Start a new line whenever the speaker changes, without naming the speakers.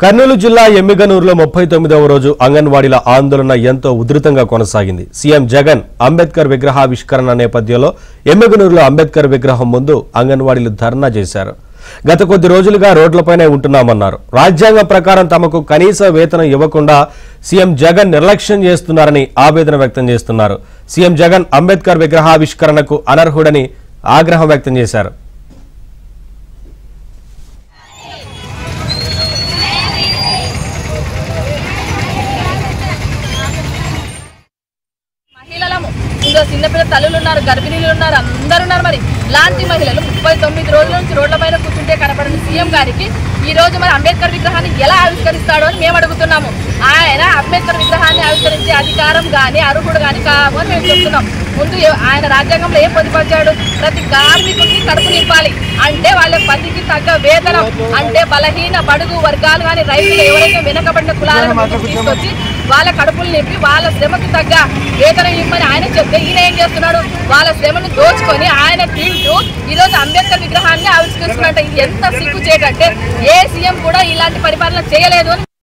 కర్నూలు జిల్లా ఎమ్మిగనూరులో 39వ రోజు అంగన్వాడీల ఆందోళన ఎంతో ఉధృతంగా కొనసాగింది. సీఎం జగన్ అంబేద్కర్ విగ్రహావిష్కరణ నేపథ్యంలో ఎమ్మిగనూరులో అంబేద్కర్ విగ్రహం ముందు అంగన్వాడీలు ధర్నా చేశారు. గత కొద్ది రోజులుగా రోడ్లపైనే ఉంటున్నామన్నారు. రాజ్యాంగం ప్రకారం తమకు కనీస వేతనం ఇవ్వకుండా సీఎం జగన్ నిర్లక్ష్యం చేస్తున్నారని ఆవేదన వ్యక్తం చేస్తున్నారు. సీఎం జగన్ అంబేద్కర్ విగ్రహావిష్కరణకు అనర్హుడని ఆగ్రహం వ్యక్తం చేశారు.
చిన్నపిల్ల తల్లులు ఉన్నారు, గర్భిణీలు ఉన్నారు, అందరు ఉన్నారు. మరి లాంటి మహిళలు 39 రోజుల నుంచి రోడ్లపైన కూర్చుంటే కనపడిన సీఎం గారికి ఈ రోజు మరి అంబేద్కర్ విగ్రహాన్ని ఎలా ఆవిష్కరిస్తాడో అని మేము అడుగుతున్నాము. ఆయన అంబేద్కర్ విగ్రహాన్ని ఆవిష్కరించే అధికారం కానీ అర్హుడు కానీ కావు అని మేము చెప్తున్నాం. ముందు ఆయన రాజ్యాంగంలో ఏం పొందుపరిచాడు? ప్రతి కార్మికుడికి కడుపు నింపాలి అంటే వాళ్ళ పనికి తగ్గ వేతనం అంటే బలహీన బడుగు వర్గాలు కానీ రైతులు ఎవరైతే వెనకబడిన కులాలను తీసుకొచ్చి వాళ్ళ కడుపులు నింపి వాళ్ళ శ్రమకు తగ్గ వేతనం ఇవ్వమని ఆయన చెప్తే ఈయన ఏం చేస్తున్నాడు? వాళ్ళ శ్రమను దోచుకొని ఆయన తింటూ ఈరోజు అంబేద్కర్ విగ్రహాన్ని ఆవిష్కరిస్తున్నట్టు ఇది ఎంత సిగ్గు చేయటంటే ఏ సీఎం కూడా ఇలాంటి పరిపాలన చేయలేదు అని